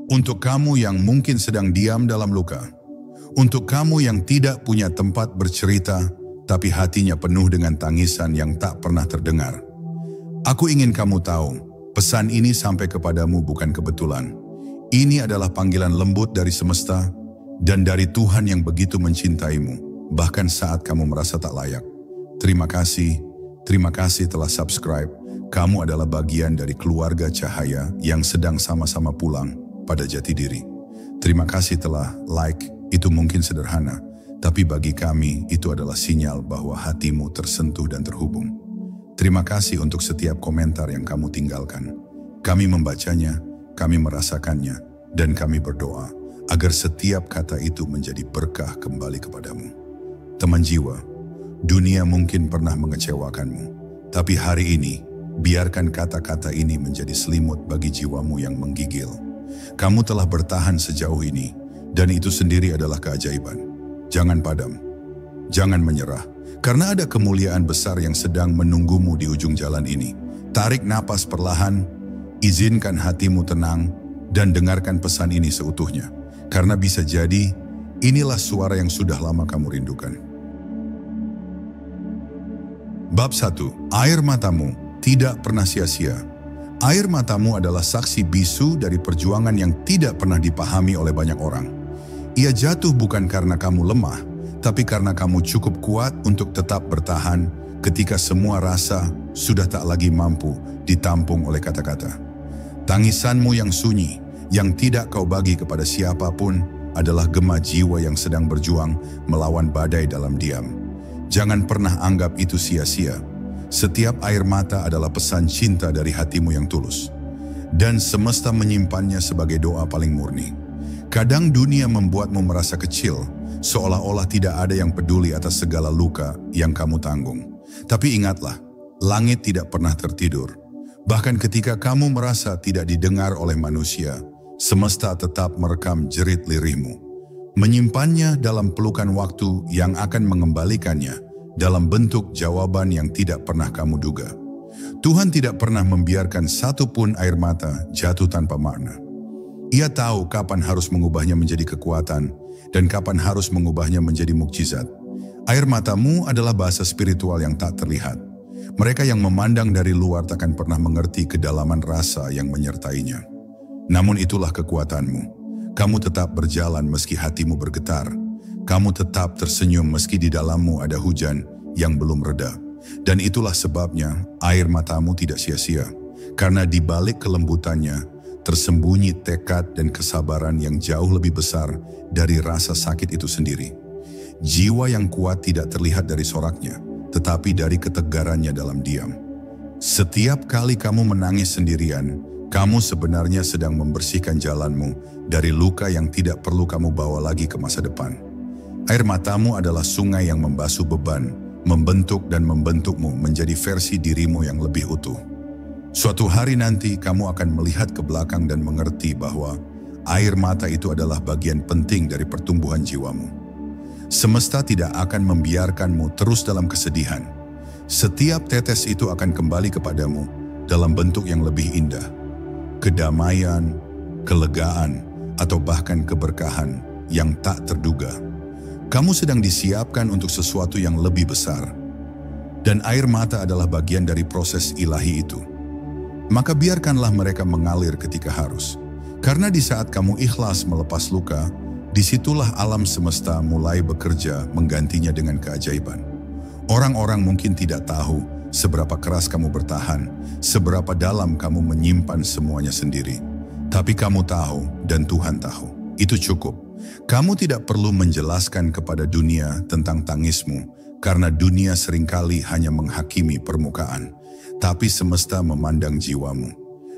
Untuk kamu yang mungkin sedang diam dalam luka. Untuk kamu yang tidak punya tempat bercerita, tapi hatinya penuh dengan tangisan yang tak pernah terdengar. Aku ingin kamu tahu, pesan ini sampai kepadamu bukan kebetulan. Ini adalah panggilan lembut dari semesta dan dari Tuhan yang begitu mencintaimu, bahkan saat kamu merasa tak layak. Terima kasih telah subscribe. Kamu adalah bagian dari keluarga Cahaya yang sedang sama-sama pulang pada jati diri. Terima kasih telah like, itu mungkin sederhana, tapi bagi kami itu adalah sinyal bahwa hatimu tersentuh dan terhubung. Terima kasih untuk setiap komentar yang kamu tinggalkan. Kami membacanya, kami merasakannya, dan kami berdoa agar setiap kata itu menjadi berkah kembali kepadamu. Teman jiwa, dunia mungkin pernah mengecewakanmu, tapi hari ini, biarkan kata-kata ini menjadi selimut bagi jiwamu yang menggigil. Kamu telah bertahan sejauh ini, dan itu sendiri adalah keajaiban. Jangan padam, jangan menyerah, karena ada kemuliaan besar yang sedang menunggumu di ujung jalan ini. Tarik napas perlahan, izinkan hatimu tenang, dan dengarkan pesan ini seutuhnya. Karena bisa jadi, inilah suara yang sudah lama kamu rindukan. Bab 1. Air matamu tidak pernah sia-sia. Air matamu adalah saksi bisu dari perjuangan yang tidak pernah dipahami oleh banyak orang. Ia jatuh bukan karena kamu lemah, tapi karena kamu cukup kuat untuk tetap bertahan ketika semua rasa sudah tak lagi mampu ditampung oleh kata-kata. Tangisanmu yang sunyi, yang tidak kau bagi kepada siapapun, adalah gema jiwa yang sedang berjuang melawan badai dalam diam. Jangan pernah anggap itu sia-sia. Setiap air mata adalah pesan cinta dari hatimu yang tulus. Dan semesta menyimpannya sebagai doa paling murni. Kadang dunia membuatmu merasa kecil, seolah-olah tidak ada yang peduli atas segala luka yang kamu tanggung. Tapi ingatlah, langit tidak pernah tertidur. Bahkan ketika kamu merasa tidak didengar oleh manusia, semesta tetap merekam jerit lirihmu. Menyimpannya dalam pelukan waktu yang akan mengembalikannya dalam bentuk jawaban yang tidak pernah kamu duga. Tuhan tidak pernah membiarkan satu pun air mata jatuh tanpa makna. Ia tahu kapan harus mengubahnya menjadi kekuatan dan kapan harus mengubahnya menjadi mukjizat. Air matamu adalah bahasa spiritual yang tak terlihat. Mereka yang memandang dari luar takkan pernah mengerti kedalaman rasa yang menyertainya. Namun itulah kekuatanmu. Kamu tetap berjalan meski hatimu bergetar. Kamu tetap tersenyum meski di dalammu ada hujan yang belum reda. Dan itulah sebabnya air matamu tidak sia-sia. Karena di balik kelembutannya tersembunyi tekad dan kesabaran yang jauh lebih besar dari rasa sakit itu sendiri. Jiwa yang kuat tidak terlihat dari soraknya, tetapi dari ketegarannya dalam diam. Setiap kali kamu menangis sendirian, kamu sebenarnya sedang membersihkan jalanmu dari luka yang tidak perlu kamu bawa lagi ke masa depan. Air matamu adalah sungai yang membasuh beban, membentuk dan membentukmu menjadi versi dirimu yang lebih utuh. Suatu hari nanti kamu akan melihat ke belakang dan mengerti bahwa air mata itu adalah bagian penting dari pertumbuhan jiwamu. Semesta tidak akan membiarkanmu terus dalam kesedihan. Setiap tetes itu akan kembali kepadamu dalam bentuk yang lebih indah. Kedamaian, kelegaan, atau bahkan keberkahan yang tak terduga. Kamu sedang disiapkan untuk sesuatu yang lebih besar. Dan air mata adalah bagian dari proses ilahi itu. Maka biarkanlah mereka mengalir ketika harus. Karena di saat kamu ikhlas melepas luka, disitulah alam semesta mulai bekerja menggantinya dengan keajaiban. Orang-orang mungkin tidak tahu seberapa keras kamu bertahan, seberapa dalam kamu menyimpan semuanya sendiri. Tapi kamu tahu dan Tuhan tahu. Itu cukup. Kamu tidak perlu menjelaskan kepada dunia tentang tangismu, karena dunia seringkali hanya menghakimi permukaan. Tapi semesta memandang jiwamu.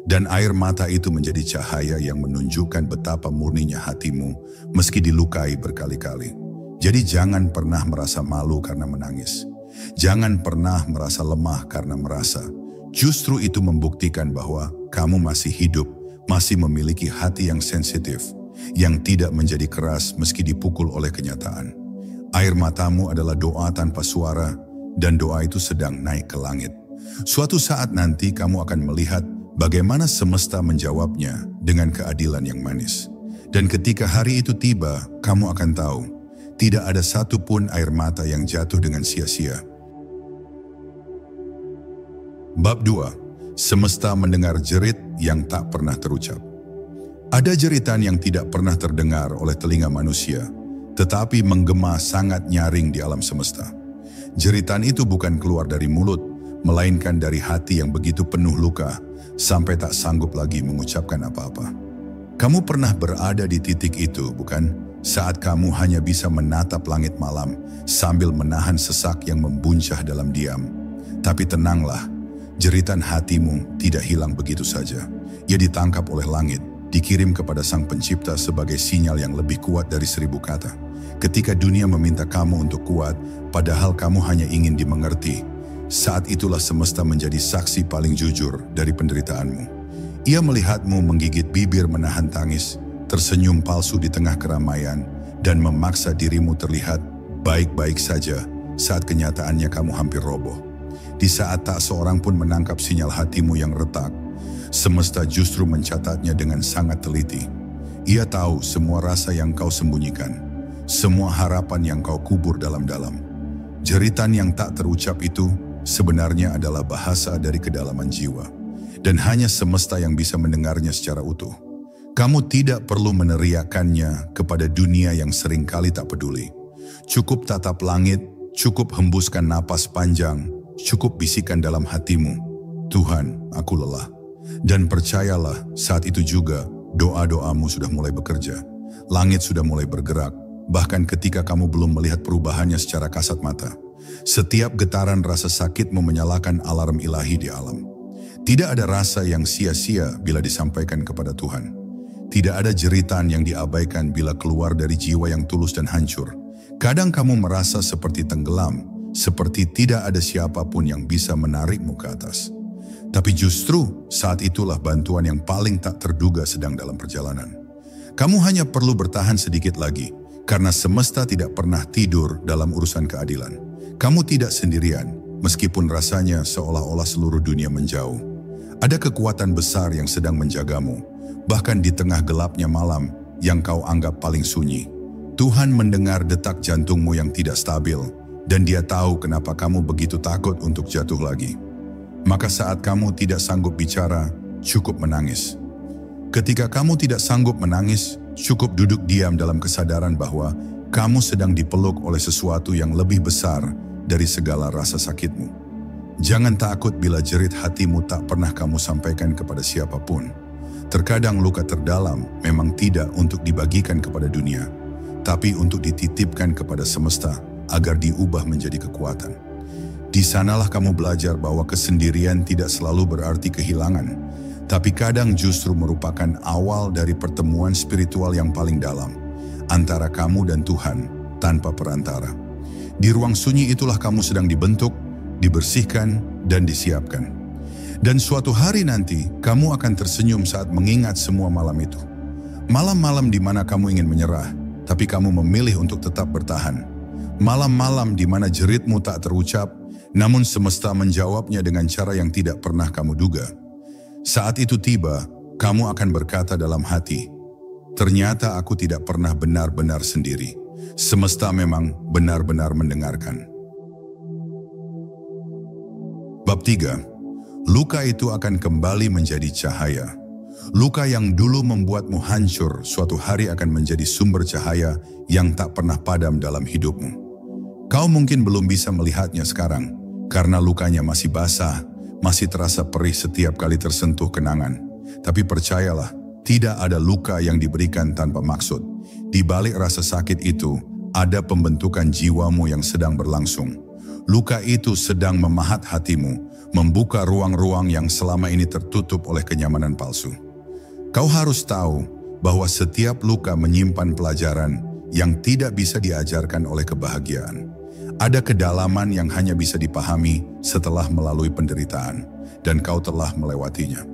Dan air mata itu menjadi cahaya yang menunjukkan betapa murninya hatimu, meski dilukai berkali-kali. Jadi jangan pernah merasa malu karena menangis. Jangan pernah merasa lemah karena merasa. Justru itu membuktikan bahwa kamu masih hidup, masih memiliki hati yang sensitif, yang tidak menjadi keras meski dipukul oleh kenyataan. Air matamu adalah doa tanpa suara, dan doa itu sedang naik ke langit. Suatu saat nanti kamu akan melihat bagaimana semesta menjawabnya dengan keadilan yang manis. Dan ketika hari itu tiba, kamu akan tahu, tidak ada satupun air mata yang jatuh dengan sia-sia. Bab 2. Semesta mendengar jerit yang tak pernah terucap. Ada jeritan yang tidak pernah terdengar oleh telinga manusia, tetapi menggema sangat nyaring di alam semesta. Jeritan itu bukan keluar dari mulut, melainkan dari hati yang begitu penuh luka, sampai tak sanggup lagi mengucapkan apa-apa. Kamu pernah berada di titik itu, bukan? Saat kamu hanya bisa menatap langit malam, sambil menahan sesak yang membuncah dalam diam. Tapi tenanglah, jeritan hatimu tidak hilang begitu saja. Ia ditangkap oleh langit, dikirim kepada Sang Pencipta sebagai sinyal yang lebih kuat dari 1000 kata. Ketika dunia meminta kamu untuk kuat, padahal kamu hanya ingin dimengerti, saat itulah semesta menjadi saksi paling jujur dari penderitaanmu. Ia melihatmu menggigit bibir menahan tangis, tersenyum palsu di tengah keramaian, dan memaksa dirimu terlihat baik-baik saja saat kenyataannya kamu hampir roboh. Di saat tak seorang pun menangkap sinyal hatimu yang retak, semesta justru mencatatnya dengan sangat teliti. Ia tahu semua rasa yang kau sembunyikan, semua harapan yang kau kubur dalam-dalam. Jeritan yang tak terucap itu sebenarnya adalah bahasa dari kedalaman jiwa, dan hanya semesta yang bisa mendengarnya secara utuh. Kamu tidak perlu meneriakannya kepada dunia yang seringkali tak peduli. Cukup tatap langit, cukup hembuskan napas panjang, cukup bisikan dalam hatimu, "Tuhan, aku lelah." Dan percayalah, saat itu juga doa-doamu sudah mulai bekerja. Langit sudah mulai bergerak, bahkan ketika kamu belum melihat perubahannya secara kasat mata. Setiap getaran rasa sakitmu menyalakan alarm ilahi di alam. Tidak ada rasa yang sia-sia bila disampaikan kepada Tuhan. Tidak ada jeritan yang diabaikan bila keluar dari jiwa yang tulus dan hancur. Kadang kamu merasa seperti tenggelam, seperti tidak ada siapapun yang bisa menarikmu ke atas. Tapi justru saat itulah bantuan yang paling tak terduga sedang dalam perjalanan. Kamu hanya perlu bertahan sedikit lagi, karena semesta tidak pernah tidur dalam urusan keadilan. Kamu tidak sendirian, meskipun rasanya seolah-olah seluruh dunia menjauh. Ada kekuatan besar yang sedang menjagamu, bahkan di tengah gelapnya malam yang kau anggap paling sunyi. Tuhan mendengar detak jantungmu yang tidak stabil, dan Dia tahu kenapa kamu begitu takut untuk jatuh lagi. Maka saat kamu tidak sanggup bicara, cukup menangis. Ketika kamu tidak sanggup menangis, cukup duduk diam dalam kesadaran bahwa kamu sedang dipeluk oleh sesuatu yang lebih besar dari segala rasa sakitmu. Jangan takut bila jerit hatimu tak pernah kamu sampaikan kepada siapapun. Terkadang luka terdalam memang tidak untuk dibagikan kepada dunia, tapi untuk dititipkan kepada semesta agar diubah menjadi kekuatan. Di sanalah kamu belajar bahwa kesendirian tidak selalu berarti kehilangan, tapi kadang justru merupakan awal dari pertemuan spiritual yang paling dalam, antara kamu dan Tuhan tanpa perantara. Di ruang sunyi itulah kamu sedang dibentuk, dibersihkan, dan disiapkan. Dan suatu hari nanti, kamu akan tersenyum saat mengingat semua malam itu. Malam-malam di mana kamu ingin menyerah, tapi kamu memilih untuk tetap bertahan. Malam-malam di mana jeritmu tak terucap, namun semesta menjawabnya dengan cara yang tidak pernah kamu duga. Saat itu tiba, kamu akan berkata dalam hati, "Ternyata aku tidak pernah benar-benar sendiri. Semesta memang benar-benar mendengarkan." Bab 3. Luka itu akan kembali menjadi cahaya. Luka yang dulu membuatmu hancur suatu hari akan menjadi sumber cahaya yang tak pernah padam dalam hidupmu. Kau mungkin belum bisa melihatnya sekarang, karena lukanya masih basah, masih terasa perih setiap kali tersentuh kenangan. Tapi percayalah, tidak ada luka yang diberikan tanpa maksud. Di balik rasa sakit itu, ada pembentukan jiwamu yang sedang berlangsung. Luka itu sedang memahat hatimu, membuka ruang-ruang yang selama ini tertutup oleh kenyamanan palsu. Kau harus tahu bahwa setiap luka menyimpan pelajaran yang tidak bisa diajarkan oleh kebahagiaan. Ada kedalaman yang hanya bisa dipahami setelah melalui penderitaan, dan kau telah melewatinya.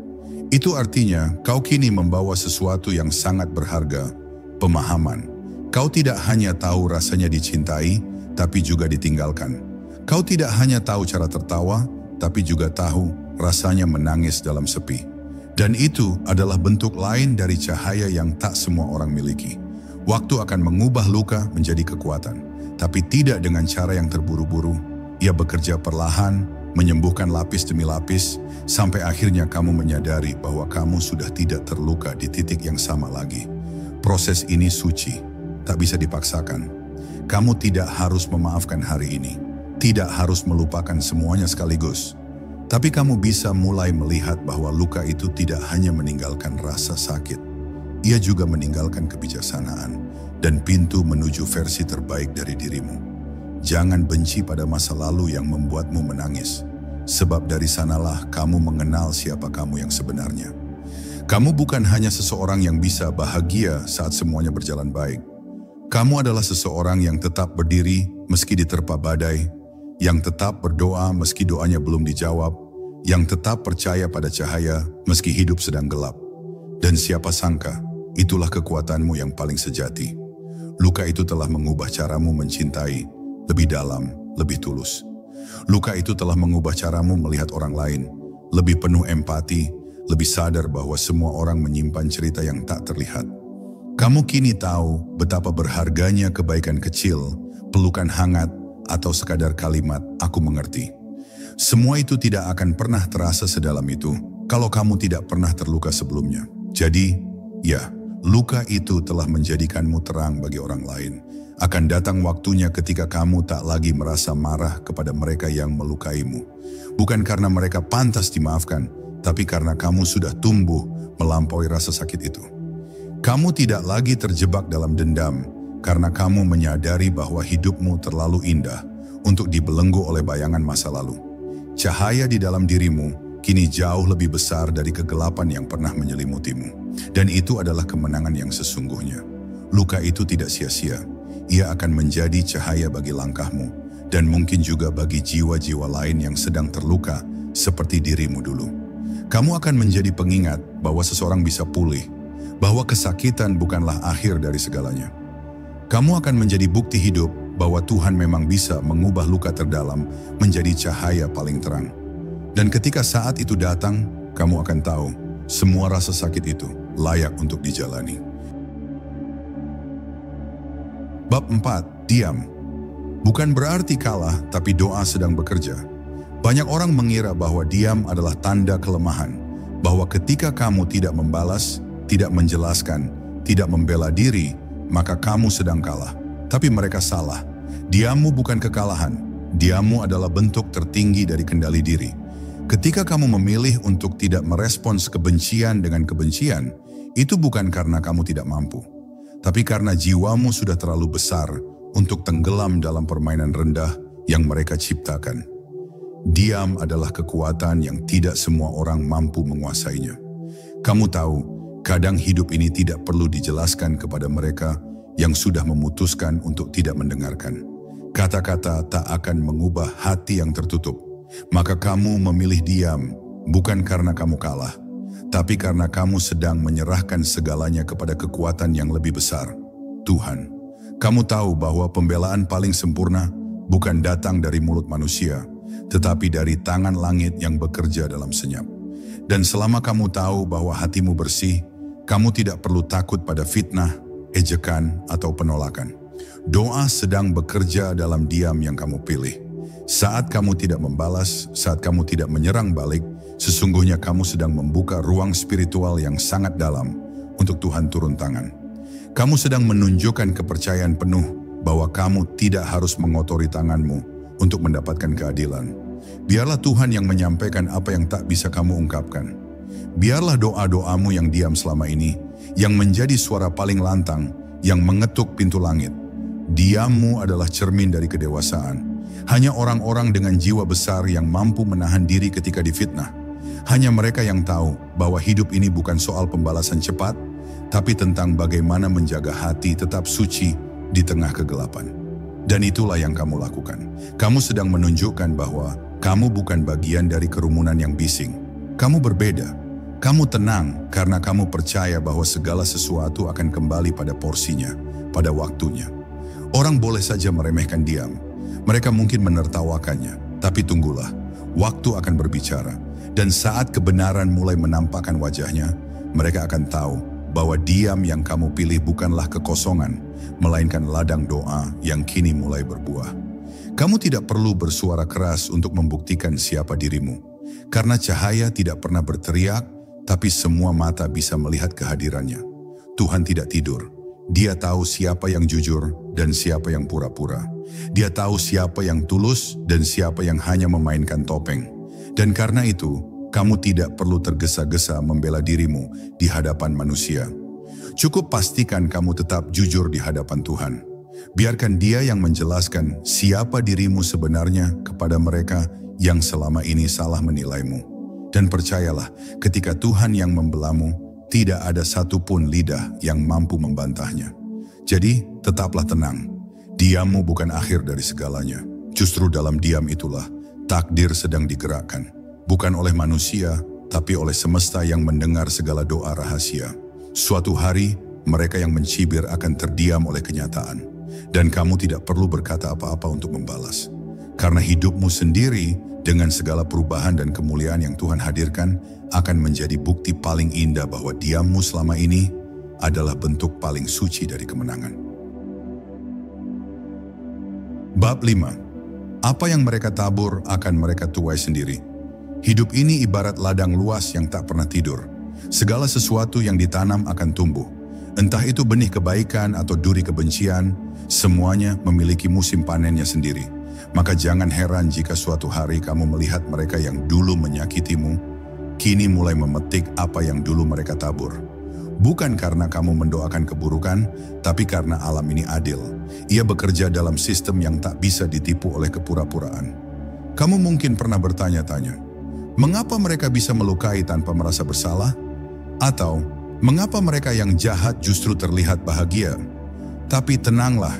Itu artinya kau kini membawa sesuatu yang sangat berharga, pemahaman. Kau tidak hanya tahu rasanya dicintai, tapi juga ditinggalkan. Kau tidak hanya tahu cara tertawa, tapi juga tahu rasanya menangis dalam sepi. Dan itu adalah bentuk lain dari cahaya yang tak semua orang miliki. Waktu akan mengubah luka menjadi kekuatan, tapi tidak dengan cara yang terburu-buru. Ia bekerja perlahan, menyembuhkan lapis demi lapis, sampai akhirnya kamu menyadari bahwa kamu sudah tidak terluka di titik yang sama lagi. Proses ini suci, tak bisa dipaksakan. Kamu tidak harus memaafkan hari ini, tidak harus melupakan semuanya sekaligus. Tapi kamu bisa mulai melihat bahwa luka itu tidak hanya meninggalkan rasa sakit, ia juga meninggalkan kebijaksanaan dan pintu menuju versi terbaik dari dirimu. Jangan benci pada masa lalu yang membuatmu menangis, sebab dari sanalah kamu mengenal siapa kamu yang sebenarnya. Kamu bukan hanya seseorang yang bisa bahagia saat semuanya berjalan baik. Kamu adalah seseorang yang tetap berdiri meski diterpa badai, yang tetap berdoa meski doanya belum dijawab, yang tetap percaya pada cahaya meski hidup sedang gelap. Dan siapa sangka, itulah kekuatanmu yang paling sejati. Luka itu telah mengubah caramu mencintai lebih dalam, lebih tulus. Luka itu telah mengubah caramu melihat orang lain, lebih penuh empati, lebih sadar bahwa semua orang menyimpan cerita yang tak terlihat. Kamu kini tahu betapa berharganya kebaikan kecil, pelukan hangat, atau sekadar kalimat, "Aku mengerti." Semua itu tidak akan pernah terasa sedalam itu kalau kamu tidak pernah terluka sebelumnya. Jadi, ya, luka itu telah menjadikanmu terang bagi orang lain. Akan datang waktunya ketika kamu tak lagi merasa marah kepada mereka yang melukaimu. Bukan karena mereka pantas dimaafkan, tapi karena kamu sudah tumbuh melampaui rasa sakit itu. Kamu tidak lagi terjebak dalam dendam, karena kamu menyadari bahwa hidupmu terlalu indah untuk dibelenggu oleh bayangan masa lalu. Cahaya di dalam dirimu kini jauh lebih besar dari kegelapan yang pernah menyelimutimu. Dan itu adalah kemenangan yang sesungguhnya. Luka itu tidak sia-sia. Ia akan menjadi cahaya bagi langkahmu, dan mungkin juga bagi jiwa-jiwa lain yang sedang terluka seperti dirimu dulu. Kamu akan menjadi pengingat bahwa seseorang bisa pulih, bahwa kesakitan bukanlah akhir dari segalanya. Kamu akan menjadi bukti hidup bahwa Tuhan memang bisa mengubah luka terdalam menjadi cahaya paling terang. Dan ketika saat itu datang, kamu akan tahu semua rasa sakit itu layak untuk dijalani. Bab 4. Diam. Bukan berarti kalah, tapi doa sedang bekerja. Banyak orang mengira bahwa diam adalah tanda kelemahan, bahwa ketika kamu tidak membalas, tidak menjelaskan, tidak membela diri, maka kamu sedang kalah. Tapi mereka salah. Diammu bukan kekalahan. Diammu adalah bentuk tertinggi dari kendali diri. Ketika kamu memilih untuk tidak merespons kebencian dengan kebencian, itu bukan karena kamu tidak mampu, tapi karena jiwamu sudah terlalu besar untuk tenggelam dalam permainan rendah yang mereka ciptakan. Diam adalah kekuatan yang tidak semua orang mampu menguasainya. Kamu tahu, kadang hidup ini tidak perlu dijelaskan kepada mereka yang sudah memutuskan untuk tidak mendengarkan. Kata-kata tak akan mengubah hati yang tertutup. Maka kamu memilih diam, bukan karena kamu kalah, tapi karena kamu sedang menyerahkan segalanya kepada kekuatan yang lebih besar, Tuhan. Kamu tahu bahwa pembelaan paling sempurna bukan datang dari mulut manusia, tetapi dari tangan langit yang bekerja dalam senyap. Dan selama kamu tahu bahwa hatimu bersih, kamu tidak perlu takut pada fitnah, ejekan, atau penolakan. Doa sedang bekerja dalam diam yang kamu pilih. Saat kamu tidak membalas, saat kamu tidak menyerang balik, sesungguhnya kamu sedang membuka ruang spiritual yang sangat dalam untuk Tuhan turun tangan. Kamu sedang menunjukkan kepercayaan penuh bahwa kamu tidak harus mengotori tanganmu untuk mendapatkan keadilan. Biarlah Tuhan yang menyampaikan apa yang tak bisa kamu ungkapkan. Biarlah doa-doamu yang diam selama ini, yang menjadi suara paling lantang, yang mengetuk pintu langit. Diammu adalah cermin dari kedewasaan. Hanya orang-orang dengan jiwa besar yang mampu menahan diri ketika difitnah. Hanya mereka yang tahu bahwa hidup ini bukan soal pembalasan cepat, tapi tentang bagaimana menjaga hati tetap suci di tengah kegelapan. Dan itulah yang kamu lakukan. Kamu sedang menunjukkan bahwa kamu bukan bagian dari kerumunan yang bising. Kamu berbeda. Kamu tenang karena kamu percaya bahwa segala sesuatu akan kembali pada porsinya, pada waktunya. Orang boleh saja meremehkan diam. Mereka mungkin menertawakannya, tapi tunggulah, waktu akan berbicara. Dan saat kebenaran mulai menampakkan wajahnya, mereka akan tahu bahwa diam yang kamu pilih bukanlah kekosongan, melainkan ladang doa yang kini mulai berbuah. Kamu tidak perlu bersuara keras untuk membuktikan siapa dirimu, karena cahaya tidak pernah berteriak, tapi semua mata bisa melihat kehadirannya. Tuhan tidak tidur. Dia tahu siapa yang jujur dan siapa yang pura-pura. Dia tahu siapa yang tulus dan siapa yang hanya memainkan topeng. Dan karena itu, kamu tidak perlu tergesa-gesa membela dirimu di hadapan manusia. Cukup pastikan kamu tetap jujur di hadapan Tuhan. Biarkan Dia yang menjelaskan siapa dirimu sebenarnya kepada mereka yang selama ini salah menilaimu. Dan percayalah, ketika Tuhan yang membelamu, tidak ada satupun lidah yang mampu membantahnya. Jadi, tetaplah tenang. Diammu bukan akhir dari segalanya. Justru dalam diam itulah takdir sedang digerakkan. Bukan oleh manusia, tapi oleh semesta yang mendengar segala doa rahasia. Suatu hari, mereka yang mencibir akan terdiam oleh kenyataan. Dan kamu tidak perlu berkata apa-apa untuk membalas. Karena hidupmu sendiri, dengan segala perubahan dan kemuliaan yang Tuhan hadirkan, akan menjadi bukti paling indah bahwa diammu selama ini adalah bentuk paling suci dari kemenangan. Bab 5. Apa yang mereka tabur akan mereka tuai sendiri. Hidup ini ibarat ladang luas yang tak pernah tidur. Segala sesuatu yang ditanam akan tumbuh. Entah itu benih kebaikan atau duri kebencian, semuanya memiliki musim panennya sendiri. Maka jangan heran jika suatu hari kamu melihat mereka yang dulu menyakitimu, kini mulai memetik apa yang dulu mereka tabur. Bukan karena kamu mendoakan keburukan, tapi karena alam ini adil. Ia bekerja dalam sistem yang tak bisa ditipu oleh kepura-puraan. Kamu mungkin pernah bertanya-tanya, mengapa mereka bisa melukai tanpa merasa bersalah? Atau, mengapa mereka yang jahat justru terlihat bahagia? Tapi tenanglah,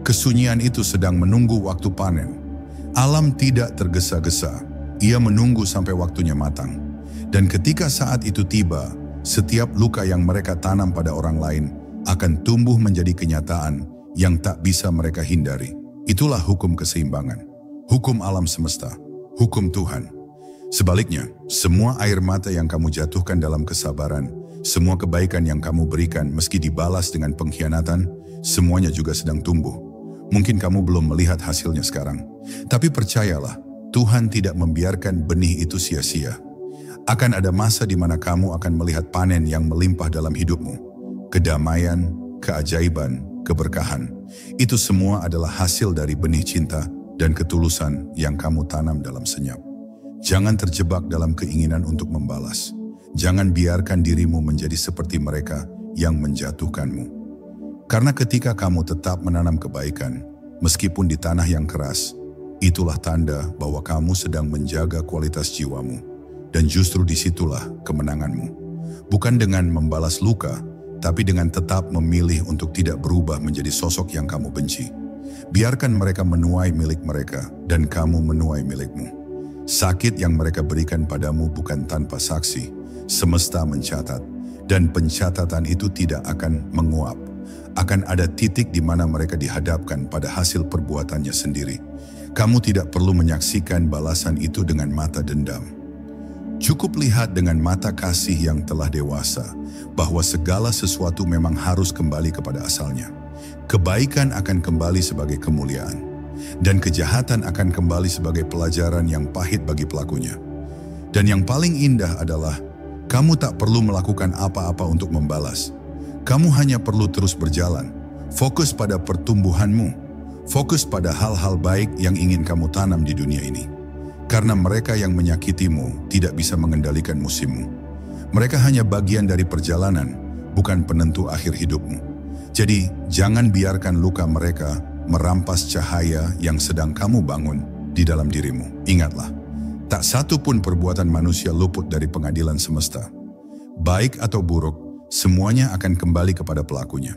kesunyian itu sedang menunggu waktu panen. Alam tidak tergesa-gesa, ia menunggu sampai waktunya matang. Dan ketika saat itu tiba, setiap luka yang mereka tanam pada orang lain akan tumbuh menjadi kenyataan yang tak bisa mereka hindari. Itulah hukum keseimbangan, hukum alam semesta, hukum Tuhan. Sebaliknya, semua air mata yang kamu jatuhkan dalam kesabaran, semua kebaikan yang kamu berikan meski dibalas dengan pengkhianatan, semuanya juga sedang tumbuh. Mungkin kamu belum melihat hasilnya sekarang, tapi percayalah, Tuhan tidak membiarkan benih itu sia-sia. Akan ada masa di mana kamu akan melihat panen yang melimpah dalam hidupmu. Kedamaian, keajaiban, keberkahan. Itu semua adalah hasil dari benih cinta dan ketulusan yang kamu tanam dalam senyap. Jangan terjebak dalam keinginan untuk membalas. Jangan biarkan dirimu menjadi seperti mereka yang menjatuhkanmu. Karena ketika kamu tetap menanam kebaikan, meskipun di tanah yang keras, itulah tanda bahwa kamu sedang menjaga kualitas jiwamu. Dan justru disitulah kemenanganmu. Bukan dengan membalas luka, tapi dengan tetap memilih untuk tidak berubah menjadi sosok yang kamu benci. Biarkan mereka menuai milik mereka, dan kamu menuai milikmu. Sakit yang mereka berikan padamu bukan tanpa saksi. Semesta mencatat, dan pencatatan itu tidak akan menguap. Akan ada titik di mana mereka dihadapkan pada hasil perbuatannya sendiri. Kamu tidak perlu menyaksikan balasan itu dengan mata dendam. Cukup lihat dengan mata kasih yang telah dewasa bahwa segala sesuatu memang harus kembali kepada asalnya. Kebaikan akan kembali sebagai kemuliaan, dan kejahatan akan kembali sebagai pelajaran yang pahit bagi pelakunya. Dan yang paling indah adalah, kamu tak perlu melakukan apa-apa untuk membalas. Kamu hanya perlu terus berjalan, fokus pada pertumbuhanmu, fokus pada hal-hal baik yang ingin kamu tanam di dunia ini. Karena mereka yang menyakitimu tidak bisa mengendalikan musimmu. Mereka hanya bagian dari perjalanan, bukan penentu akhir hidupmu. Jadi, jangan biarkan luka mereka merampas cahaya yang sedang kamu bangun di dalam dirimu. Ingatlah, tak satu pun perbuatan manusia luput dari pengadilan semesta. Baik atau buruk, semuanya akan kembali kepada pelakunya.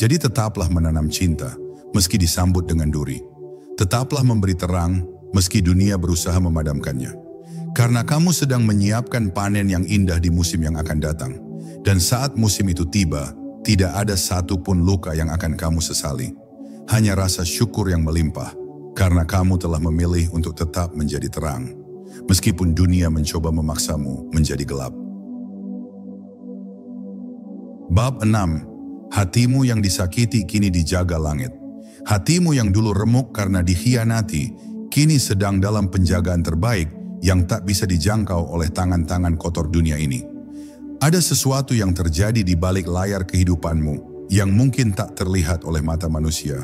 Jadi tetaplah menanam cinta, meski disambut dengan duri. Tetaplah memberi terang, meski dunia berusaha memadamkannya. Karena kamu sedang menyiapkan panen yang indah di musim yang akan datang. Dan saat musim itu tiba, tidak ada satupun luka yang akan kamu sesali. Hanya rasa syukur yang melimpah, karena kamu telah memilih untuk tetap menjadi terang. meskipun dunia mencoba memaksamu menjadi gelap. Bab 6. Hatimu yang disakiti kini dijaga langit. Hatimu yang dulu remuk karena dikhianati, kini sedang dalam penjagaan terbaik yang tak bisa dijangkau oleh tangan-tangan kotor dunia ini. Ada sesuatu yang terjadi di balik layar kehidupanmu yang mungkin tak terlihat oleh mata manusia,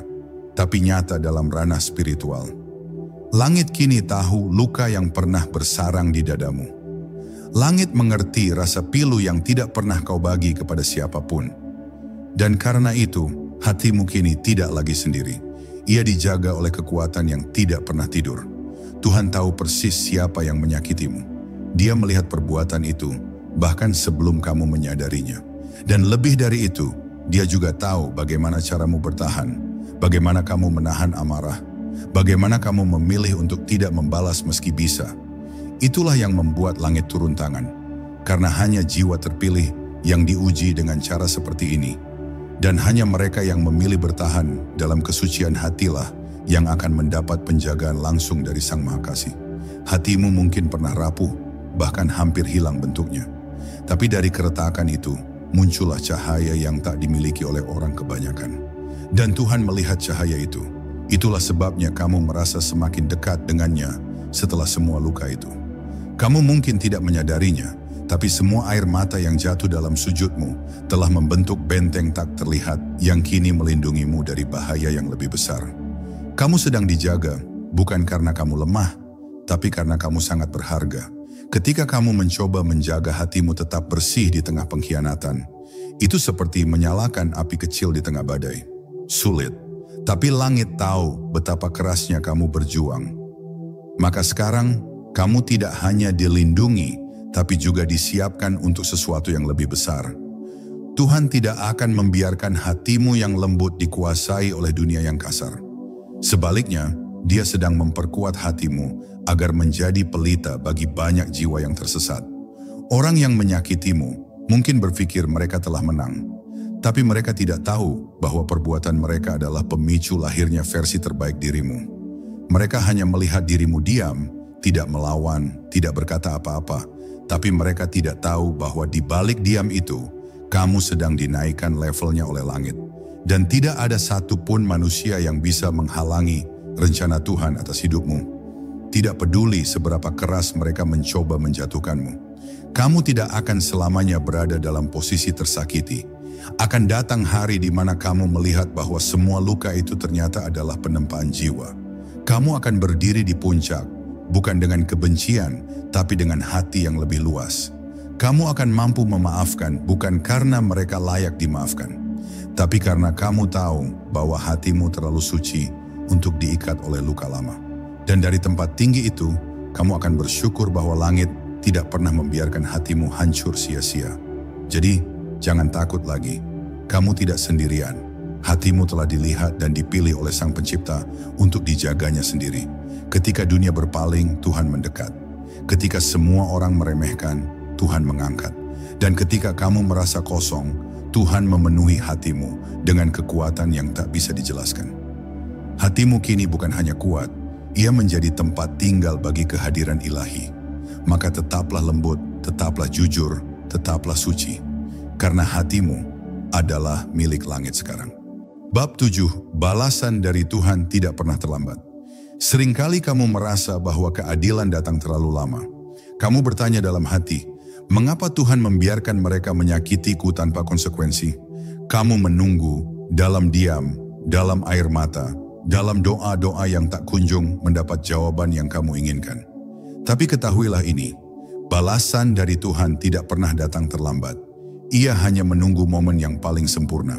tapi nyata dalam ranah spiritual. Langit kini tahu luka yang pernah bersarang di dadamu. Langit mengerti rasa pilu yang tidak pernah kau bagi kepada siapapun. Dan karena itu, hatimu kini tidak lagi sendiri. Ia dijaga oleh kekuatan yang tidak pernah tidur. Tuhan tahu persis siapa yang menyakitimu. Dia melihat perbuatan itu, bahkan sebelum kamu menyadarinya. Dan lebih dari itu, Dia juga tahu bagaimana caramu bertahan, bagaimana kamu menahan amarah, bagaimana kamu memilih untuk tidak membalas meski bisa. Itulah yang membuat langit turun tangan, karena hanya jiwa terpilih yang diuji dengan cara seperti ini. Dan hanya mereka yang memilih bertahan dalam kesucian hatilah yang akan mendapat penjagaan langsung dari Sang Maha Kasih. Hatimu mungkin pernah rapuh, bahkan hampir hilang bentuknya. Tapi dari keretakan itu, muncullah cahaya yang tak dimiliki oleh orang kebanyakan. Dan Tuhan melihat cahaya itu. Itulah sebabnya kamu merasa semakin dekat dengannya setelah semua luka itu. Kamu mungkin tidak menyadarinya, tapi semua air mata yang jatuh dalam sujudmu telah membentuk benteng tak terlihat yang kini melindungimu dari bahaya yang lebih besar. Kamu sedang dijaga, bukan karena kamu lemah, tapi karena kamu sangat berharga. Ketika kamu mencoba menjaga hatimu tetap bersih di tengah pengkhianatan, itu seperti menyalakan api kecil di tengah badai. Sulit, tapi langit tahu betapa kerasnya kamu berjuang. Maka sekarang, kamu tidak hanya dilindungi, tapi juga disiapkan untuk sesuatu yang lebih besar. Tuhan tidak akan membiarkan hatimu yang lembut dikuasai oleh dunia yang kasar. Sebaliknya, Dia sedang memperkuat hatimu agar menjadi pelita bagi banyak jiwa yang tersesat. Orang yang menyakitimu mungkin berpikir mereka telah menang, tapi mereka tidak tahu bahwa perbuatan mereka adalah pemicu lahirnya versi terbaik dirimu. Mereka hanya melihat dirimu diam, tidak melawan, tidak berkata apa-apa, tapi mereka tidak tahu bahwa di balik diam itu, kamu sedang dinaikkan levelnya oleh langit. Dan tidak ada satupun manusia yang bisa menghalangi rencana Tuhan atas hidupmu. Tidak peduli seberapa keras mereka mencoba menjatuhkanmu. Kamu tidak akan selamanya berada dalam posisi tersakiti. Akan datang hari di mana kamu melihat bahwa semua luka itu ternyata adalah penempaan jiwa. Kamu akan berdiri di puncak, bukan dengan kebencian, tapi dengan hati yang lebih luas. Kamu akan mampu memaafkan bukan karena mereka layak dimaafkan, tapi karena kamu tahu bahwa hatimu terlalu suci untuk diikat oleh luka lama. Dan dari tempat tinggi itu, kamu akan bersyukur bahwa langit tidak pernah membiarkan hatimu hancur sia-sia. Jadi, jangan takut lagi. Kamu tidak sendirian. Hatimu telah dilihat dan dipilih oleh Sang Pencipta untuk dijaganya sendiri. Ketika dunia berpaling, Tuhan mendekat. Ketika semua orang meremehkan, Tuhan mengangkat. Dan ketika kamu merasa kosong, Tuhan memenuhi hatimu dengan kekuatan yang tak bisa dijelaskan. Hatimu kini bukan hanya kuat, ia menjadi tempat tinggal bagi kehadiran ilahi. Maka tetaplah lembut, tetaplah jujur, tetaplah suci. Karena hatimu adalah milik langit sekarang. Bab 7, balasan dari Tuhan tidak pernah terlambat. Seringkali kamu merasa bahwa keadilan datang terlalu lama. Kamu bertanya dalam hati, mengapa Tuhan membiarkan mereka menyakitiku tanpa konsekuensi? Kamu menunggu dalam diam, dalam air mata, dalam doa-doa yang tak kunjung mendapat jawaban yang kamu inginkan. Tapi ketahuilah ini, balasan dari Tuhan tidak pernah datang terlambat. Ia hanya menunggu momen yang paling sempurna.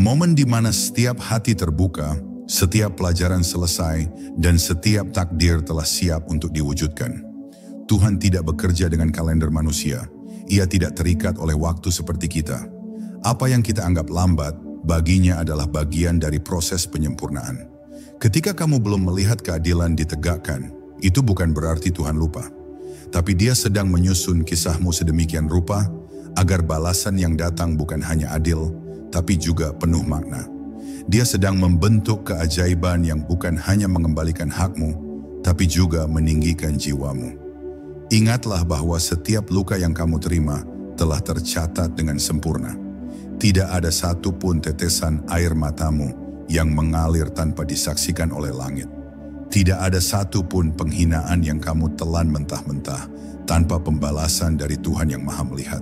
Momen di mana setiap hati terbuka, setiap pelajaran selesai, dan setiap takdir telah siap untuk diwujudkan. Tuhan tidak bekerja dengan kalender manusia. Ia tidak terikat oleh waktu seperti kita. Apa yang kita anggap lambat, baginya adalah bagian dari proses penyempurnaan. Ketika kamu belum melihat keadilan ditegakkan, itu bukan berarti Tuhan lupa. Tapi Dia sedang menyusun kisahmu sedemikian rupa, agar balasan yang datang bukan hanya adil, tapi juga penuh makna. Dia sedang membentuk keajaiban yang bukan hanya mengembalikan hakmu, tapi juga meninggikan jiwamu. Ingatlah bahwa setiap luka yang kamu terima telah tercatat dengan sempurna. Tidak ada satu pun tetesan air matamu yang mengalir tanpa disaksikan oleh langit. Tidak ada satu pun penghinaan yang kamu telan mentah-mentah tanpa pembalasan dari Tuhan yang Maha Melihat.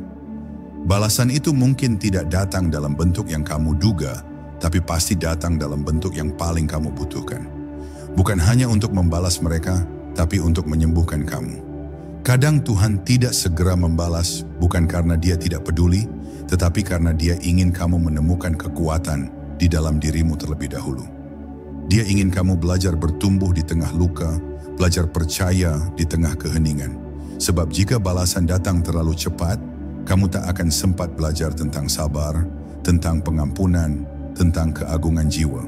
Balasan itu mungkin tidak datang dalam bentuk yang kamu duga, tapi pasti datang dalam bentuk yang paling kamu butuhkan. Bukan hanya untuk membalas mereka, tapi untuk menyembuhkan kamu. Kadang Tuhan tidak segera membalas, bukan karena Dia tidak peduli, tetapi karena Dia ingin kamu menemukan kekuatan di dalam dirimu terlebih dahulu. Dia ingin kamu belajar bertumbuh di tengah luka, belajar percaya di tengah keheningan. Sebab jika balasan datang terlalu cepat, kamu tak akan sempat belajar tentang sabar, tentang pengampunan, tentang keagungan jiwa.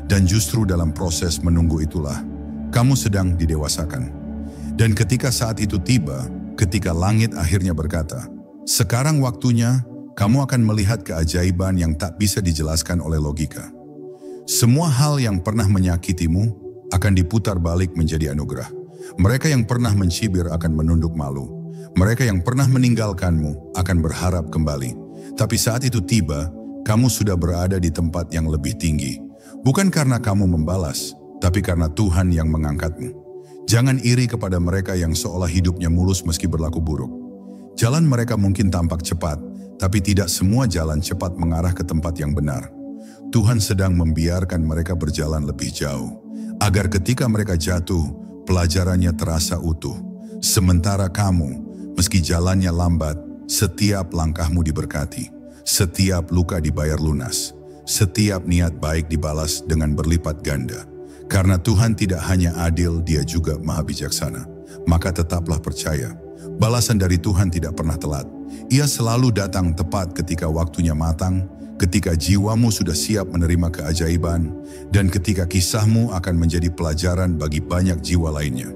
Dan justru dalam proses menunggu itulah, kamu sedang didewasakan. Dan ketika saat itu tiba, ketika langit akhirnya berkata, "Sekarang waktunya," kamu akan melihat keajaiban yang tak bisa dijelaskan oleh logika. Semua hal yang pernah menyakitimu akan diputar balik menjadi anugerah. Mereka yang pernah mencibir akan menunduk malu. Mereka yang pernah meninggalkanmu akan berharap kembali. Tapi saat itu tiba, kamu sudah berada di tempat yang lebih tinggi. Bukan karena kamu membalas, tapi karena Tuhan yang mengangkatmu. Jangan iri kepada mereka yang seolah hidupnya mulus meski berlaku buruk. Jalan mereka mungkin tampak cepat, tapi tidak semua jalan cepat mengarah ke tempat yang benar. Tuhan sedang membiarkan mereka berjalan lebih jauh, agar ketika mereka jatuh, pelajarannya terasa utuh. Sementara kamu, meski jalannya lambat, setiap langkahmu diberkati, setiap luka dibayar lunas, setiap niat baik dibalas dengan berlipat ganda. Karena Tuhan tidak hanya adil, Dia juga maha bijaksana. Maka tetaplah percaya, balasan dari Tuhan tidak pernah telat. Ia selalu datang tepat ketika waktunya matang, ketika jiwamu sudah siap menerima keajaiban, dan ketika kisahmu akan menjadi pelajaran bagi banyak jiwa lainnya.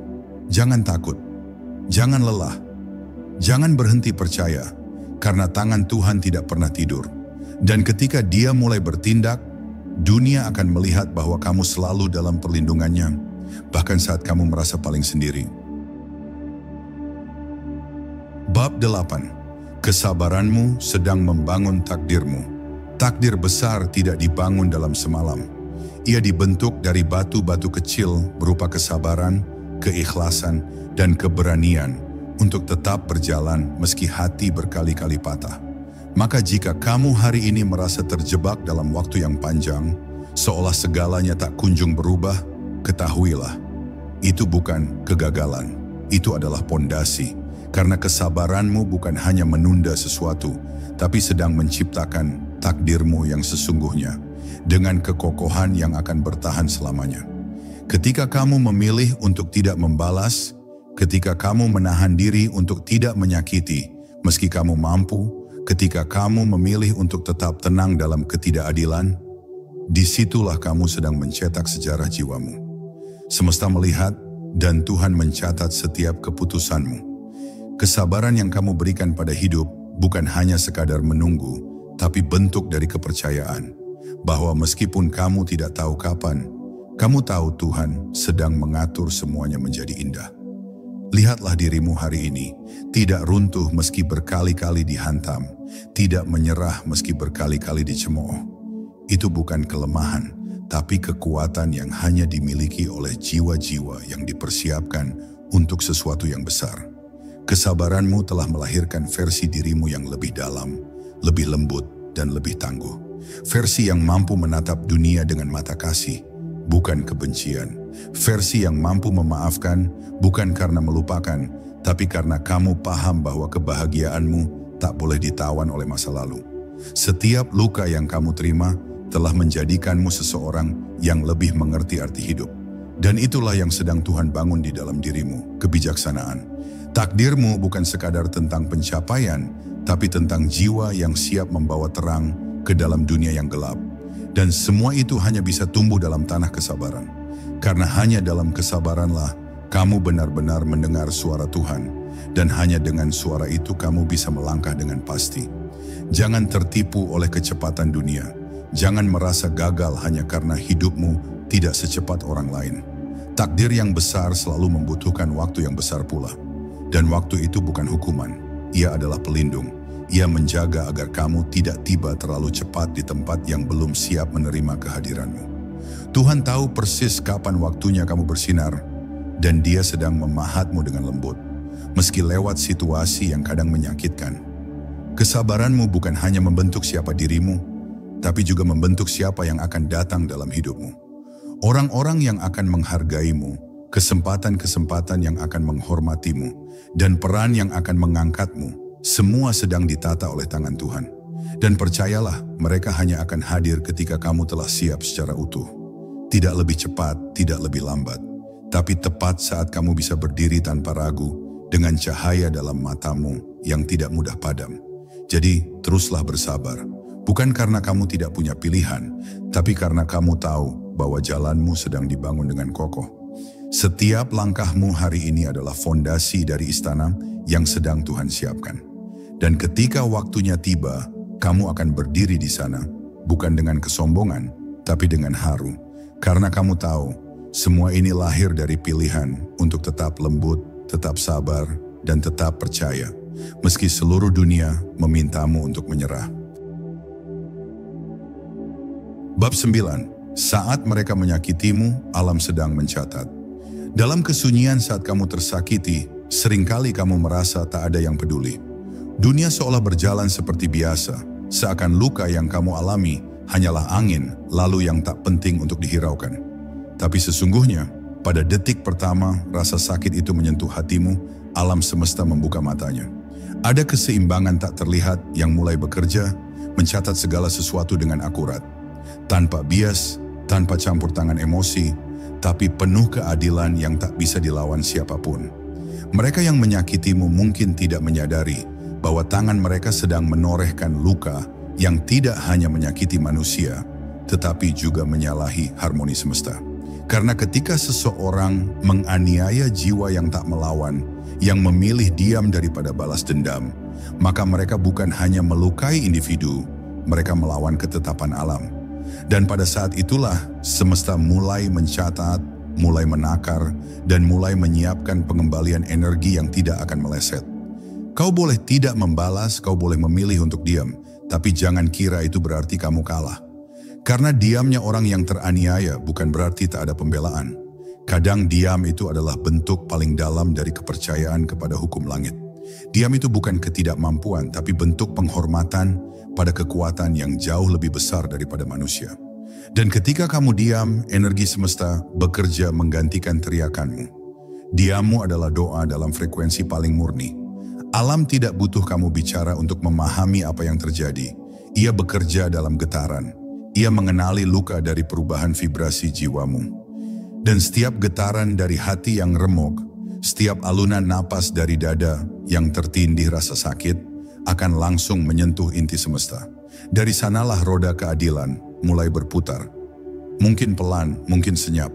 Jangan takut, jangan lelah, jangan berhenti percaya, karena tangan Tuhan tidak pernah tidur. Dan ketika Dia mulai bertindak, dunia akan melihat bahwa kamu selalu dalam perlindungannya, bahkan saat kamu merasa paling sendiri. Bab 8. Kesabaranmu sedang membangun takdirmu. Takdir besar tidak dibangun dalam semalam. Ia dibentuk dari batu-batu kecil berupa kesabaran, keikhlasan, dan keberanian untuk tetap berjalan meski hati berkali-kali patah. Maka jika kamu hari ini merasa terjebak dalam waktu yang panjang, seolah segalanya tak kunjung berubah, ketahuilah, itu bukan kegagalan, itu adalah pondasi. Karena kesabaranmu bukan hanya menunda sesuatu, tapi sedang menciptakan takdirmu yang sesungguhnya, dengan kekokohan yang akan bertahan selamanya. Ketika kamu memilih untuk tidak membalas, ketika kamu menahan diri untuk tidak menyakiti, meski kamu mampu, ketika kamu memilih untuk tetap tenang dalam ketidakadilan, disitulah kamu sedang mencetak sejarah jiwamu. Semesta melihat dan Tuhan mencatat setiap keputusanmu. Kesabaran yang kamu berikan pada hidup bukan hanya sekadar menunggu, tapi bentuk dari kepercayaan bahwa meskipun kamu tidak tahu kapan, kamu tahu Tuhan sedang mengatur semuanya menjadi indah. Lihatlah dirimu hari ini, tidak runtuh meski berkali-kali dihantam, tidak menyerah meski berkali-kali dicemooh. Itu bukan kelemahan, tapi kekuatan yang hanya dimiliki oleh jiwa-jiwa yang dipersiapkan untuk sesuatu yang besar. Kesabaranmu telah melahirkan versi dirimu yang lebih dalam, lebih lembut, dan lebih tangguh. Versi yang mampu menatap dunia dengan mata kasih, bukan kebencian. Versi yang mampu memaafkan, bukan karena melupakan, tapi karena kamu paham bahwa kebahagiaanmu tak boleh ditawan oleh masa lalu. Setiap luka yang kamu terima telah menjadikanmu seseorang yang lebih mengerti arti hidup. Dan itulah yang sedang Tuhan bangun di dalam dirimu, kebijaksanaan. Takdirmu bukan sekadar tentang pencapaian, tapi tentang jiwa yang siap membawa terang ke dalam dunia yang gelap. Dan semua itu hanya bisa tumbuh dalam tanah kesabaran. Karena hanya dalam kesabaranlah kamu benar-benar mendengar suara Tuhan, dan hanya dengan suara itu kamu bisa melangkah dengan pasti. Jangan tertipu oleh kecepatan dunia. Jangan merasa gagal hanya karena hidupmu tidak secepat orang lain. Takdir yang besar selalu membutuhkan waktu yang besar pula. Dan waktu itu bukan hukuman, ia adalah pelindung. Ia menjaga agar kamu tidak tiba terlalu cepat di tempat yang belum siap menerima kehadiranmu. Tuhan tahu persis kapan waktunya kamu bersinar, dan Dia sedang memahatmu dengan lembut, meski lewat situasi yang kadang menyakitkan. Kesabaranmu bukan hanya membentuk siapa dirimu, tapi juga membentuk siapa yang akan datang dalam hidupmu. Orang-orang yang akan menghargaimu, kesempatan-kesempatan yang akan menghormatimu, dan peran yang akan mengangkatmu, semua sedang ditata oleh tangan Tuhan. Dan percayalah, mereka hanya akan hadir ketika kamu telah siap secara utuh. Tidak lebih cepat, tidak lebih lambat, tapi tepat saat kamu bisa berdiri tanpa ragu, dengan cahaya dalam matamu yang tidak mudah padam. Jadi, teruslah bersabar, bukan karena kamu tidak punya pilihan, tapi karena kamu tahu bahwa jalanmu sedang dibangun dengan kokoh. Setiap langkahmu hari ini adalah fondasi dari istana yang sedang Tuhan siapkan. Dan ketika waktunya tiba, kamu akan berdiri di sana, bukan dengan kesombongan, tapi dengan haru. Karena kamu tahu, semua ini lahir dari pilihan untuk tetap lembut, tetap sabar, dan tetap percaya, meski seluruh dunia memintamu untuk menyerah. Bab 9. Saat mereka menyakitimu, alam sedang mencatat. Dalam kesunyian saat kamu tersakiti, seringkali kamu merasa tak ada yang peduli. Dunia seolah berjalan seperti biasa, seakan luka yang kamu alami hanyalah angin lalu yang tak penting untuk dihiraukan. Tapi sesungguhnya, pada detik pertama rasa sakit itu menyentuh hatimu, alam semesta membuka matanya. Ada keseimbangan tak terlihat yang mulai bekerja, mencatat segala sesuatu dengan akurat. Tanpa bias, tanpa campur tangan emosi, tapi penuh keadilan yang tak bisa dilawan siapapun. Mereka yang menyakitimu mungkin tidak menyadari bahwa tangan mereka sedang menorehkan luka yang tidak hanya menyakiti manusia, tetapi juga menyalahi harmoni semesta. Karena ketika seseorang menganiaya jiwa yang tak melawan, yang memilih diam daripada balas dendam, maka mereka bukan hanya melukai individu, mereka melawan ketetapan alam. Dan pada saat itulah semesta mulai mencatat, mulai menakar, dan mulai menyiapkan pengembalian energi yang tidak akan meleset. Kau boleh tidak membalas, kau boleh memilih untuk diam, tapi jangan kira itu berarti kamu kalah. Karena diamnya orang yang teraniaya bukan berarti tak ada pembelaan. Kadang diam itu adalah bentuk paling dalam dari kepercayaan kepada hukum langit. Diam itu bukan ketidakmampuan, tapi bentuk penghormatan pada kekuatan yang jauh lebih besar daripada manusia. Dan ketika kamu diam, energi semesta bekerja menggantikan teriakanmu. Diammu adalah doa dalam frekuensi paling murni. Alam tidak butuh kamu bicara untuk memahami apa yang terjadi. Ia bekerja dalam getaran. Ia mengenali luka dari perubahan vibrasi jiwamu. Dan setiap getaran dari hati yang remuk, setiap alunan napas dari dada yang tertindih rasa sakit, akan langsung menyentuh inti semesta. Dari sanalah roda keadilan mulai berputar. Mungkin pelan, mungkin senyap,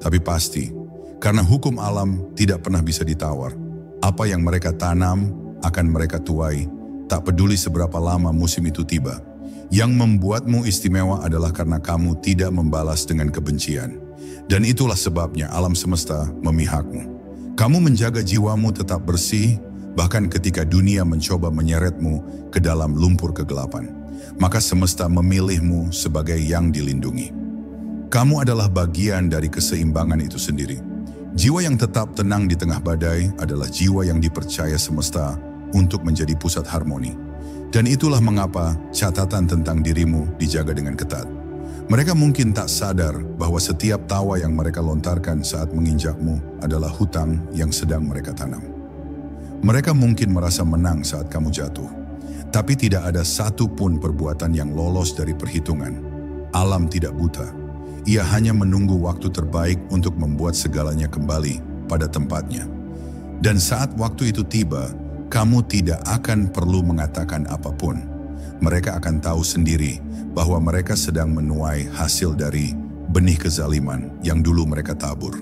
tapi pasti. Karena hukum alam tidak pernah bisa ditawar. Apa yang mereka tanam akan mereka tuai, tak peduli seberapa lama musim itu tiba. Yang membuatmu istimewa adalah karena kamu tidak membalas dengan kebencian. Dan itulah sebabnya alam semesta memihakmu. Kamu menjaga jiwamu tetap bersih, bahkan ketika dunia mencoba menyeretmu ke dalam lumpur kegelapan. Maka semesta memilihmu sebagai yang dilindungi. Kamu adalah bagian dari keseimbangan itu sendiri. Jiwa yang tetap tenang di tengah badai adalah jiwa yang dipercaya semesta untuk menjadi pusat harmoni. Dan itulah mengapa catatan tentang dirimu dijaga dengan ketat. Mereka mungkin tak sadar bahwa setiap tawa yang mereka lontarkan saat menginjakmu adalah hutang yang sedang mereka tanam. Mereka mungkin merasa menang saat kamu jatuh, tapi tidak ada satu pun perbuatan yang lolos dari perhitungan. Alam tidak buta. Ia hanya menunggu waktu terbaik untuk membuat segalanya kembali pada tempatnya. Dan saat waktu itu tiba, kamu tidak akan perlu mengatakan apapun. Mereka akan tahu sendiri bahwa mereka sedang menuai hasil dari benih kezaliman yang dulu mereka tabur.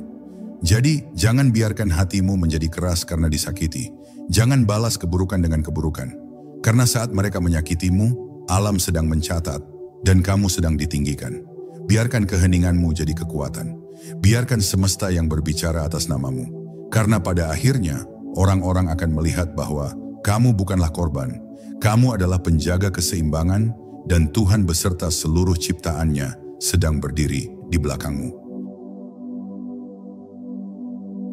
Jadi, jangan biarkan hatimu menjadi keras karena disakiti. Jangan balas keburukan dengan keburukan. Karena saat mereka menyakitimu, alam sedang mencatat dan kamu sedang ditinggikan. Biarkan keheninganmu jadi kekuatan. Biarkan semesta yang berbicara atas namamu. Karena pada akhirnya, orang-orang akan melihat bahwa kamu bukanlah korban. Kamu adalah penjaga keseimbangan dan Tuhan beserta seluruh ciptaannya sedang berdiri di belakangmu.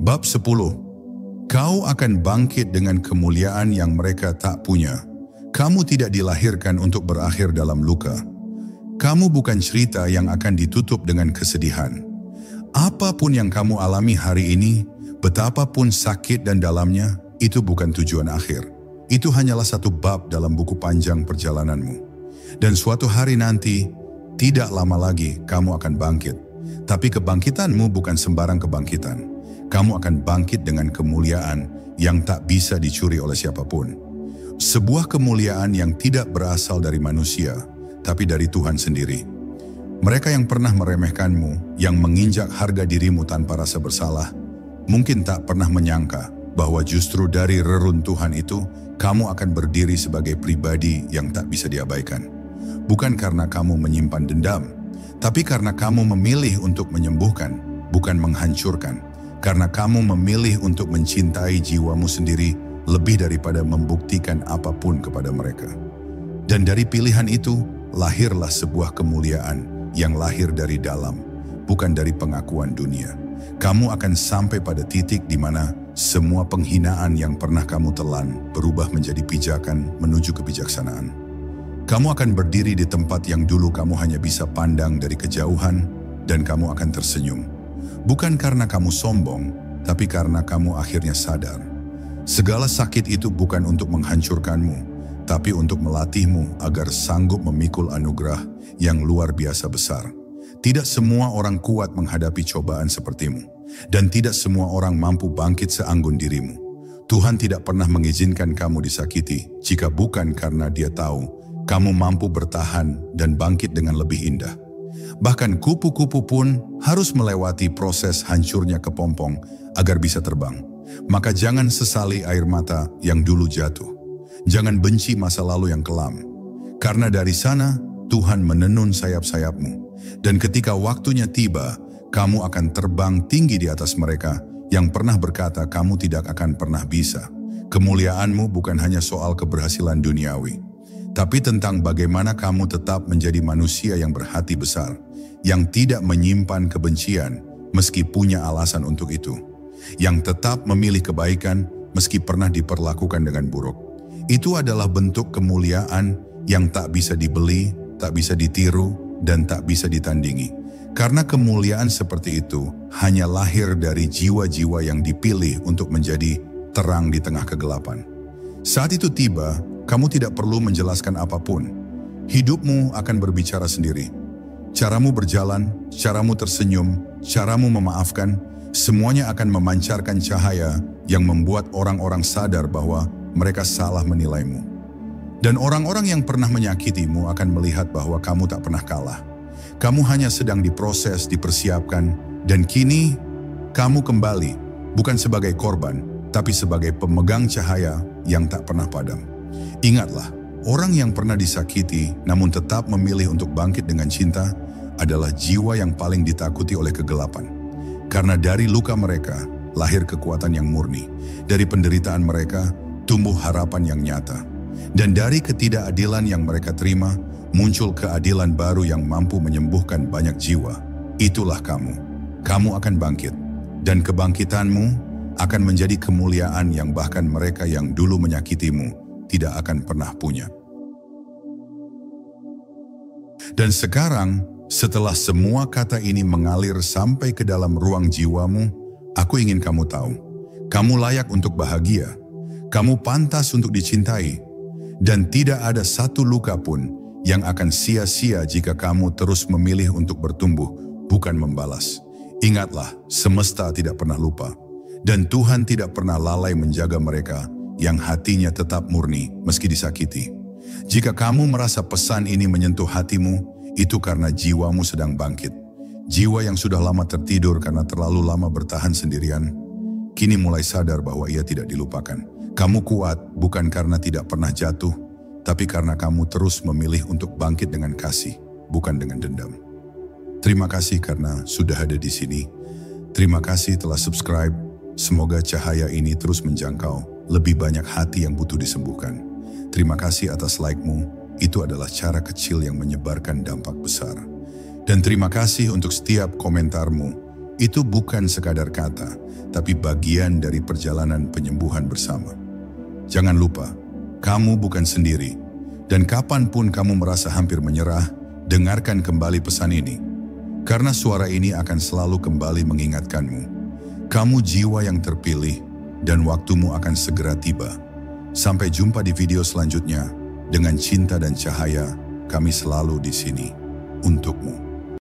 Bab 10. Kau akan bangkit dengan kemuliaan yang mereka tak punya. Kamu tidak dilahirkan untuk berakhir dalam luka. Kamu bukan cerita yang akan ditutup dengan kesedihan. Apapun yang kamu alami hari ini, betapapun sakit dan dalamnya, itu bukan tujuan akhir. Itu hanyalah satu bab dalam buku panjang perjalananmu. Dan suatu hari nanti, tidak lama lagi kamu akan bangkit. Tapi kebangkitanmu bukan sembarang kebangkitan. Kamu akan bangkit dengan kemuliaan yang tak bisa dicuri oleh siapapun. Sebuah kemuliaan yang tidak berasal dari manusia, tapi dari Tuhan sendiri. Mereka yang pernah meremehkanmu, yang menginjak harga dirimu tanpa rasa bersalah, mungkin tak pernah menyangka bahwa justru dari reruntuhan itu, kamu akan berdiri sebagai pribadi yang tak bisa diabaikan. Bukan karena kamu menyimpan dendam, tapi karena kamu memilih untuk menyembuhkan, bukan menghancurkan. Karena kamu memilih untuk mencintai jiwamu sendiri lebih daripada membuktikan apapun kepada mereka. Dan dari pilihan itu, lahirlah sebuah kemuliaan yang lahir dari dalam, bukan dari pengakuan dunia. Kamu akan sampai pada titik di mana semua penghinaan yang pernah kamu telan berubah menjadi pijakan menuju kebijaksanaan. Kamu akan berdiri di tempat yang dulu kamu hanya bisa pandang dari kejauhan, dan kamu akan tersenyum. Bukan karena kamu sombong, tapi karena kamu akhirnya sadar. Segala sakit itu bukan untuk menghancurkanmu, tapi untuk melatihmu agar sanggup memikul anugerah yang luar biasa besar. Tidak semua orang kuat menghadapi cobaan sepertimu, dan tidak semua orang mampu bangkit seanggun dirimu. Tuhan tidak pernah mengizinkan kamu disakiti jika bukan karena Dia tahu kamu mampu bertahan dan bangkit dengan lebih indah. Bahkan kupu-kupu pun harus melewati proses hancurnya kepompong agar bisa terbang. Maka jangan sesali air mata yang dulu jatuh. Jangan benci masa lalu yang kelam. Karena dari sana Tuhan menenun sayap-sayapmu. Dan ketika waktunya tiba, kamu akan terbang tinggi di atas mereka yang pernah berkata kamu tidak akan pernah bisa. Kemuliaanmu bukan hanya soal keberhasilan duniawi, tapi tentang bagaimana kamu tetap menjadi manusia yang berhati besar, yang tidak menyimpan kebencian meski punya alasan untuk itu, yang tetap memilih kebaikan meski pernah diperlakukan dengan buruk. Itu adalah bentuk kemuliaan yang tak bisa dibeli, tak bisa ditiru, dan tak bisa ditandingi. Karena kemuliaan seperti itu hanya lahir dari jiwa-jiwa yang dipilih untuk menjadi terang di tengah kegelapan. Saat itu tiba, kamu tidak perlu menjelaskan apapun. Hidupmu akan berbicara sendiri. Caramu berjalan, caramu tersenyum, caramu memaafkan, semuanya akan memancarkan cahaya yang membuat orang-orang sadar bahwa mereka salah menilaimu. Dan orang-orang yang pernah menyakitimu akan melihat bahwa kamu tak pernah kalah. Kamu hanya sedang diproses, dipersiapkan, dan kini kamu kembali, bukan sebagai korban, tapi sebagai pemegang cahaya yang tak pernah padam. Ingatlah, orang yang pernah disakiti namun tetap memilih untuk bangkit dengan cinta adalah jiwa yang paling ditakuti oleh kegelapan. Karena dari luka mereka lahir kekuatan yang murni. Dari penderitaan mereka tumbuh harapan yang nyata. Dan dari ketidakadilan yang mereka terima muncul keadilan baru yang mampu menyembuhkan banyak jiwa. Itulah kamu. Kamu akan bangkit. Dan kebangkitanmu akan menjadi kemuliaan yang bahkan mereka yang dulu menyakitimu tidak akan pernah punya. Dan sekarang, setelah semua kata ini mengalir sampai ke dalam ruang jiwamu, aku ingin kamu tahu, kamu layak untuk bahagia, kamu pantas untuk dicintai, dan tidak ada satu luka pun yang akan sia-sia jika kamu terus memilih untuk bertumbuh, bukan membalas. Ingatlah, semesta tidak pernah lupa, dan Tuhan tidak pernah lalai menjaga mereka yang hatinya tetap murni meski disakiti. Jika kamu merasa pesan ini menyentuh hatimu, itu karena jiwamu sedang bangkit. Jiwa yang sudah lama tertidur karena terlalu lama bertahan sendirian, kini mulai sadar bahwa ia tidak dilupakan. Kamu kuat bukan karena tidak pernah jatuh, tapi karena kamu terus memilih untuk bangkit dengan kasih, bukan dengan dendam. Terima kasih karena sudah ada di sini. Terima kasih telah subscribe, Semoga cahaya ini terus menjangkau lebih banyak hati yang butuh disembuhkan. Terima kasih atas like-mu, itu adalah cara kecil yang menyebarkan dampak besar. Dan terima kasih untuk setiap komentarmu, itu bukan sekadar kata, tapi bagian dari perjalanan penyembuhan bersama. Jangan lupa, kamu bukan sendiri, dan kapanpun kamu merasa hampir menyerah, dengarkan kembali pesan ini. Karena suara ini akan selalu kembali mengingatkanmu. Kamu jiwa yang terpilih, dan waktumu akan segera tiba. Sampai jumpa di video selanjutnya. Dengan cinta dan cahaya, kami selalu di sini untukmu.